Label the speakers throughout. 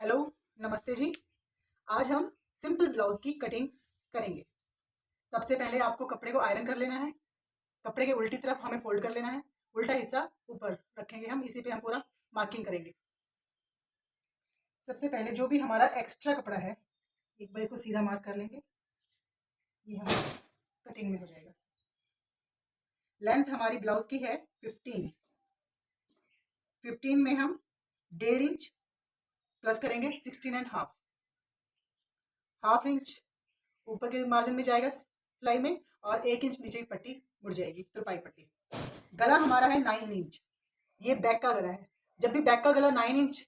Speaker 1: Hello, नमस्ते जी। आज हम सिंपल ब्लाउज की कटिंग करेंगे। सबसे पहले आपको कपड़े को आयरन कर लेना है। कपड़े के उल्टी तरफ हमें फोल्ड कर लेना है। उल्टा हिस्सा ऊपर रखेंगे हम, इसी पे हम पूरा मार्किंग करेंगे। सबसे पहले जो भी हमारा एक्स्ट्रा कपड़ा है, एक बार इसको सीधा मार्क कर लेंगे। ये हमारा कटिंग में हो जाएगा। लेंथ हमारी ब्लाउज की है 15। 15 में हम 1.5 इंच प्लस करेंगे 16.5। हाफ इंच ऊपर के मार्जिन में जाएगा सिलाई में, और 1 इंच नीचे की पट्टी मुड़ जाएगी, तुरपाई पट्टी। गला हमारा है 9 इंच। ये बैक का गला है। जब भी बैक का गला 9 इंच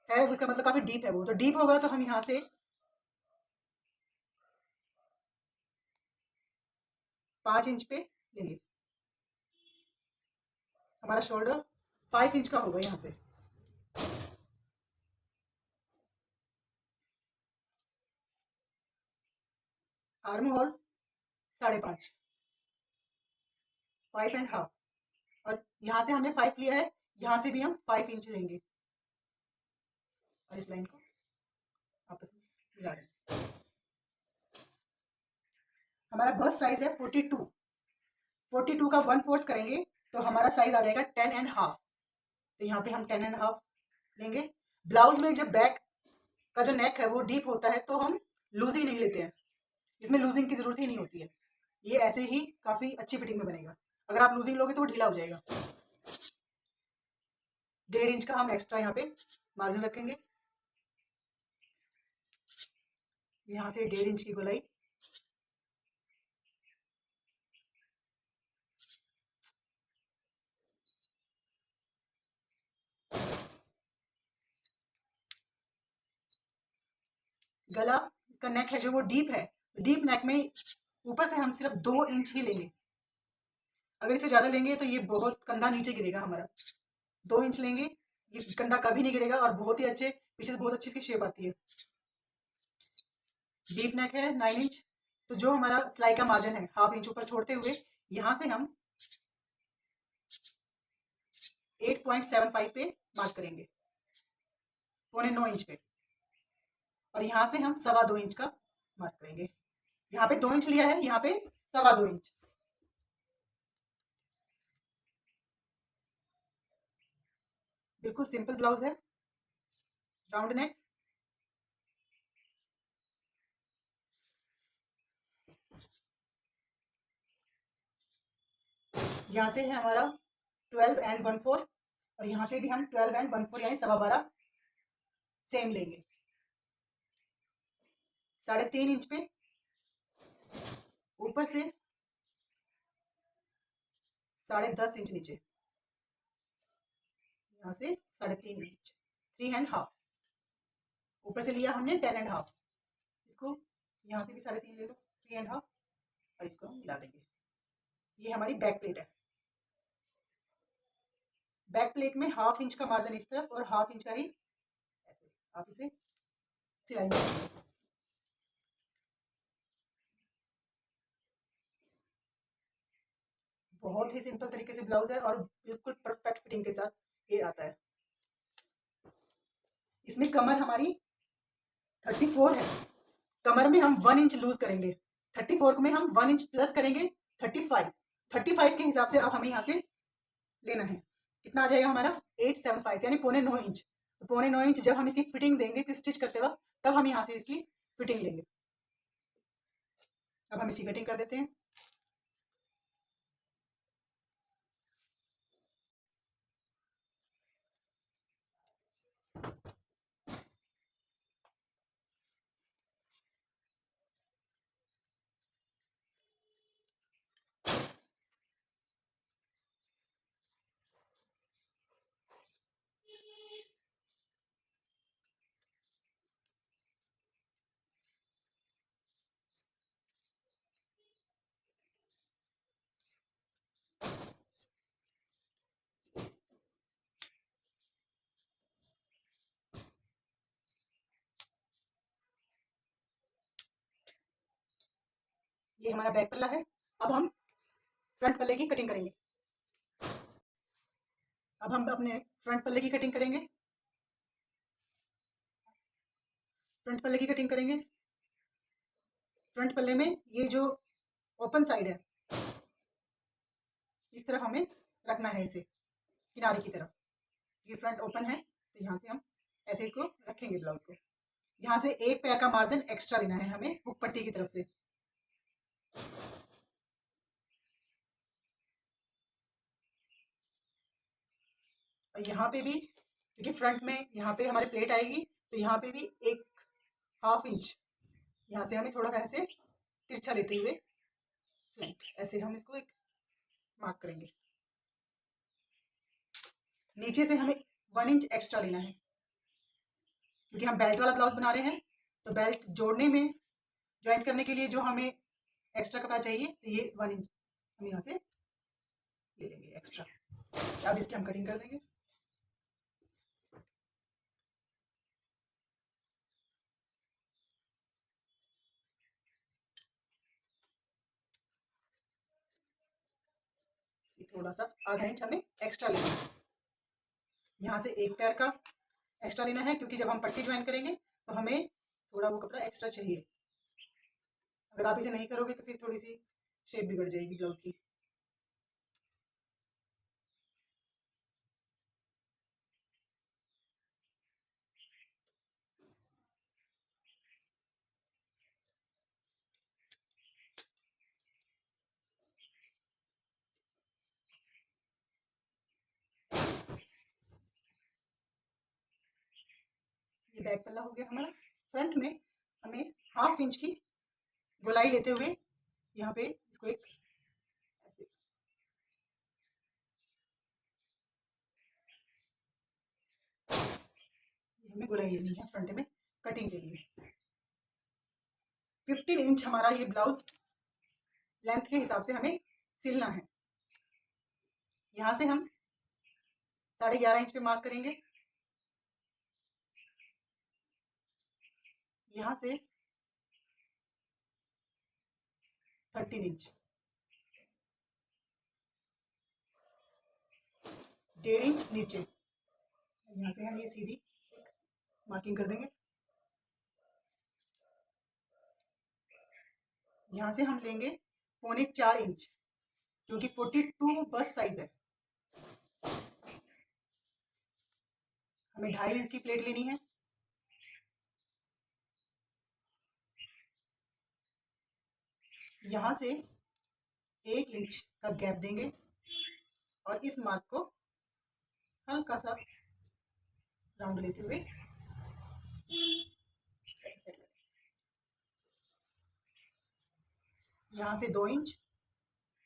Speaker 1: है, उसका मतलब काफी डीप है। वो तो डीप होगा तो हम यहाँ से 5 इंच पे लेंगे। हमारा शोल्डर 5 इंच का होगा यहाँ से। Arm hole 5.5, 5.5। और यहाँ से हमने 5 लिया है, यहाँ से भी हम 5 इंच लेंगे और इस लाइन को आपस में मिला देंगे। हमारा बस्ट साइज है 42। 42 का 1/4 करेंगे तो हमारा साइज आ जाएगा 10.5। तो यहाँ पे हम 10.5 लेंगे। ब्लाउज में जब बैक का जो नेक है वो डीप होता है तो हम लूजिंग नहीं लेते हैं। इसमें लूजिंग की जरूरत ही नहीं होती है। ये ऐसे ही काफी अच्छी फिटिंग में बनेगा। अगर आप लूजिंग लोगे तो वो ढीला हो जाएगा। 1.5 इंच का हम एक्स्ट्रा यहाँ पे मार्जिन रखेंगे। यहाँ से 1.5 इंच की गोलाई। गला इसका नेक है जो वो डीप है। डीप नेक में ऊपर से हम सिर्फ 2 इंच ही लेंगे। अगर इसे ज्यादा लेंगे तो ये बहुत कंधा नीचे गिरेगा हमारा। 2 इंच लेंगे, ये कंधा कभी नहीं गिरेगा और बहुत ही अच्छे पीछे से बहुत अच्छी इसकी शेप आती है। डीप नेक है 9 इंच। तो जो हमारा सिलाई का मार्जिन है 1/2 इंच ऊपर छोड़ते हुए, यहाँ से हम 8.75 पे मार्क करेंगे, 8.75 इंच पे। और यहाँ से हम 2.25 इंच का मार्क करेंगे। यहाँ पे 2 इंच लिया है, यहाँ पे 2.25 इंच। बिल्कुल सिंपल ब्लाउज है, राउंड नेक। यहाँ से है हमारा 12 and 1/4, और यहाँ से भी हम 12 and 1/4 यानी 12.25 सेम लेंगे। 3.5 इंच पे ऊपर से 10.5 इंच नीचे, यहाँ से 3.5 इंच, 3.5। ऊपर से लिया हमने 10.5। इसको यहाँ से भी 3.5 ले लो, 3.5, और इसको हम मिला देंगे। ये हमारी बैक प्लेट है। बैक प्लेट में 1/2 इंच का मार्जिन इस तरफ और 1/2 इंच का ही ऐसे आप इसे सिलाई करेंगे। बहुत ही सिंपल तरीके से ब्लाउज है और बिल्कुल परफेक्ट फिटिंग के साथ ये आता है। इसमें कमर हमारी 34 है। कमर में हम 1 इंच लूज करेंगे। 34 में हम 1 इंच प्लस करेंगे 35। 35 के हिसाब से अब हमें यहाँ से लेना है। कितना आ जाएगा हमारा 875 यानी 9.25 इंच। तो 9.25 इंच जब हम इसकी फिटिंग देंगे, इसकी स्टिच करते वक्त, तब हम यहाँ से इसकी फिटिंग लेंगे। अब हम इसकी कटिंग कर देते हैं। ये हमारा बैक पल्ला है। अब हम फ्रंट पल्ले की कटिंग करेंगे। अब हम अपने फ्रंट पल्ले की कटिंग करेंगे। फ्रंट पल्ले की कटिंग करेंगे। फ्रंट पल्ले में ये जो ओपन साइड है इस तरफ हमें रखना है, इसे किनारे की तरफ। ये फ्रंट ओपन है तो यहाँ से हम ऐसे इसको रखेंगे ब्लाउज को। यहाँ से एक पैर का मार्जिन एक्स्ट्रा लेना है हमें हुक पट्टी की तरफ से। और यहाँ पे भी, क्योंकि फ्रंट में यहाँ पे हमारे प्लेट आएगी तो यहाँ पे भी एक 1/2 इंच यहाँ से हमें थोड़ा सा ऐसे तिरछा लेते हुए स्लैंट ऐसे हम इसको एक मार्क करेंगे। नीचे से हमें 1 इंच एक्स्ट्रा लेना है, क्योंकि हम बेल्ट वाला ब्लाउज बना रहे हैं तो बेल्ट जोड़ने में, ज्वाइंट करने के लिए जो हमें एक्स्ट्रा कपड़ा चाहिए तो ये 1 इंच हम यहाँ से ले लेंगे एक्स्ट्रा। अब इसकी हम कटिंग कर देंगे। थोड़ा सा आधा इंच हमें एक्स्ट्रा लेना है। यहाँ से एक पैर का एक्स्ट्रा लेना है, क्योंकि जब हम पट्टी ज्वाइन करेंगे तो हमें थोड़ा वो कपड़ा एक्स्ट्रा चाहिए। अगर आप इसे नहीं करोगे तो फिर थोड़ी सी शेप बिगड़ जाएगी ब्लाउज की। ये बैक पल्ला हो गया हमारा। फ्रंट में हमें 1/2 इंच की गोलाई लेते हुए यहाँ पे इसको एक ऐसे हमें गोलाई लेनी है फ्रंट में कटिंग के लिए। 15 इंच हमारा ये ब्लाउज लेंथ के हिसाब से हमें सिलना है। यहाँ से हम 11.5 इंच पे मार्क करेंगे। यहाँ से 13 इंच, 1.5 इंच नीचे। यहाँ से हम ये सीधी मार्किंग कर देंगे। यहाँ से हम लेंगे 3.25 इंच, क्योंकि 42 बस साइज है। हमें 2.5 इंच की प्लेट लेनी है। यहाँ से 1 इंच का गैप देंगे और इस मार्क को हल्का सा राउंड लेते हुए ऐसे सेट करें। यहाँ से 2 इंच,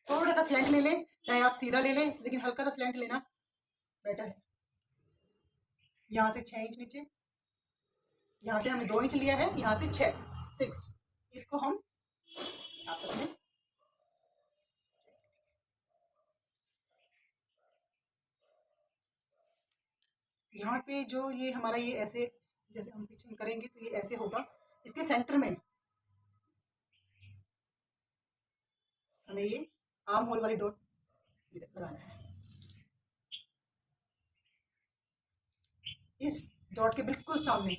Speaker 1: थोड़ा सा स्लैंट ले लें, चाहे आप सीधा ले लें लेकिन हल्का सा स्लैंट लेना बेटर है। यहाँ से 6 इंच नीचे। यहाँ से हमने 2 इंच लिया है, यहाँ से 6 इसको हम आपस में यहाँ पे जो ये हमारा ये ऐसे जैसे हम पिचिंग करेंगे तो ये ऐसे होगा। इसके सेंटर में हमें ये आर्म होल वाली डॉट लगाना है। इस डॉट के बिल्कुल सामने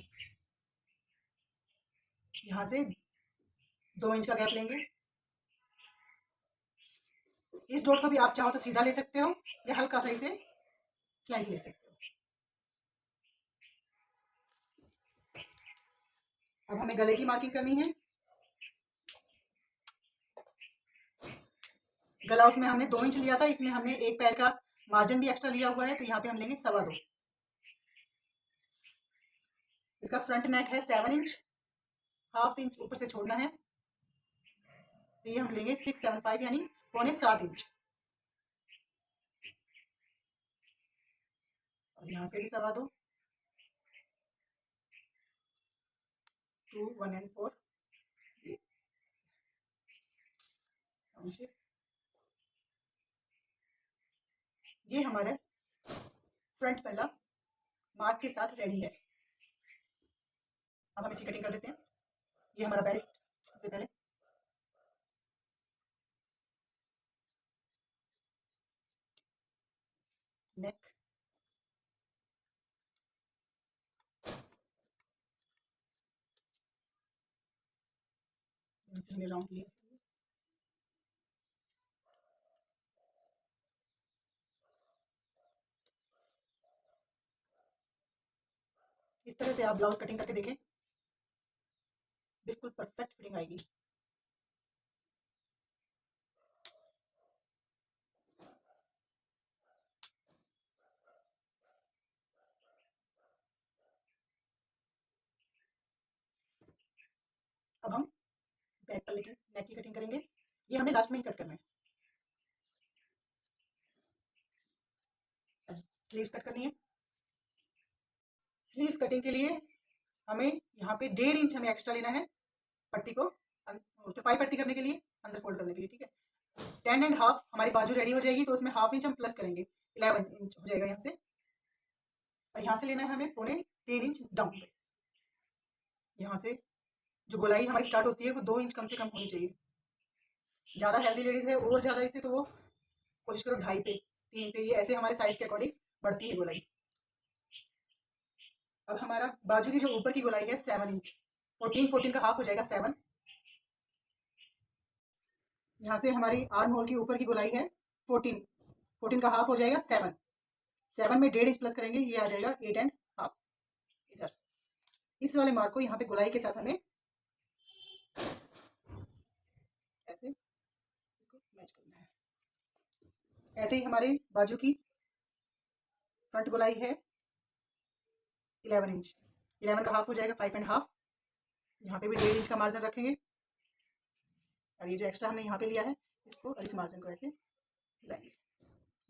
Speaker 1: यहाँ से 2 इंच का गैप लेंगे। इस डॉट को भी आप चाहो तो सीधा ले सकते हो या हल्का सा इसे स्लैंट ले सकते हो। अब हमें गले की मार्किंग करनी है। गला उसमें हमने 2 इंच लिया था, इसमें हमने एक पैर का मार्जिन भी एक्स्ट्रा लिया हुआ है तो यहाँ पे हम लेंगे 2.25। इसका फ्रंट नेक है 7 इंच, 1/2 इंच ऊपर से छोड़ना है तो ये हम लेंगे 675 यानी 6.25 इंच। और यहाँ से भी 2.25, 2, 1 and 4 ये हमारे फ्रंट पल्ला मार्क के साथ रेडी है। अब हम इसी कटिंग कर देते हैं। ये हमारा बेल्ट सबसे पहले नेक, रखेंगे राउंड लिए। इस तरह से आप ब्लाउज कटिंग करके देखें, बिल्कुल परफेक्ट फिटिंग आएगी। अब हम बैक पर लेके नेक की कटिंग करेंगे, ये हमें लास्ट में ही कट करना है। स्लीव्स कट करनी है। स्लीव्स कटिंग के लिए हमें यहाँ पे 1.5 इंच हमें एक्स्ट्रा लेना है पट्टी को, तो पाई पट्टी करने के लिए, अंदर फोल्ड करने के लिए, ठीक है। 10.5 हमारी बाजू रेडी हो जाएगी, तो उसमें 1/2 इंच हम प्लस करेंगे, 11 इंच हो जाएगा यहाँ से। और यहाँ से लेना है हमें 3.25 इंच डाउन पे। यहाँ से जो गोलाई हमारी स्टार्ट होती है वो 2 इंच कम से कम होनी चाहिए। ज़्यादा हेल्दी लेडीज़ है और ज़्यादा इससे, तो वो कोशिश करो 2.5 पे, 3 पे, ये ऐसे हमारे साइज़ के अकॉर्डिंग बढ़ती है गोलाई। अब हमारा बाजू की जो ऊपर की गोलाई है 7 इंच, 14 का हाफ हो जाएगा 7। यहाँ से हमारी आर्म होल की ऊपर की गोलाई है 14 का हाफ हो जाएगा 7 में 1.5 इंच प्लस करेंगे, ये आ जाएगा 8.5। इधर इस वाले मार्क को यहाँ पे गोलाई के साथ हमें ऐसे इसको मैच करना है। ऐसे ही हमारी बाजू की फ्रंट गोलाई है 11 इंच, 11 का हाफ हो जाएगा 5.5। यहाँ पे भी 1.5 इंच का मार्जिन रखेंगे, और ये जो एक्स्ट्रा हमने यहाँ पे लिया है इसको और इस मार्जिन को ऐसे लाएंगे।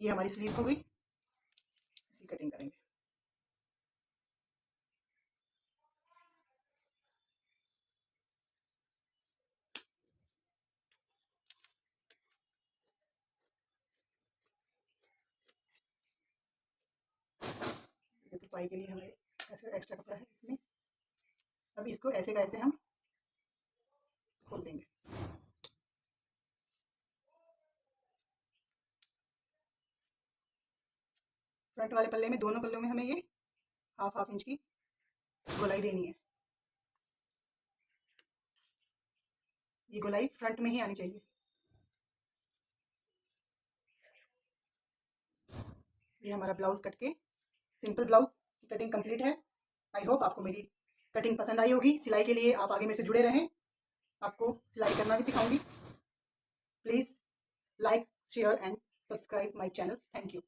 Speaker 1: ये हमारी स्लीव्स हो गई, इसी कटिंग करेंगे। जो तुपाई के लिए हमें ऐसे एक्स्ट्रा कपड़ा है इसमें, अब इसको ऐसे का ऐसे हम खोल देंगे। फ्रंट वाले पल्ले में, दोनों पल्लों में हमें ये हाफ इंच की गोलाई देनी है। ये गोलाई फ्रंट में ही आनी चाहिए। ये हमारा ब्लाउज कट के सिंपल ब्लाउज की कटिंग कंप्लीट है। आई होप आपको मेरी कटिंग पसंद आई होगी। सिलाई के लिए आप आगे मेरे से जुड़े रहें, आपको सिलाई करना भी सिखाऊंगी। Please like, share and subscribe my channel. Thank you.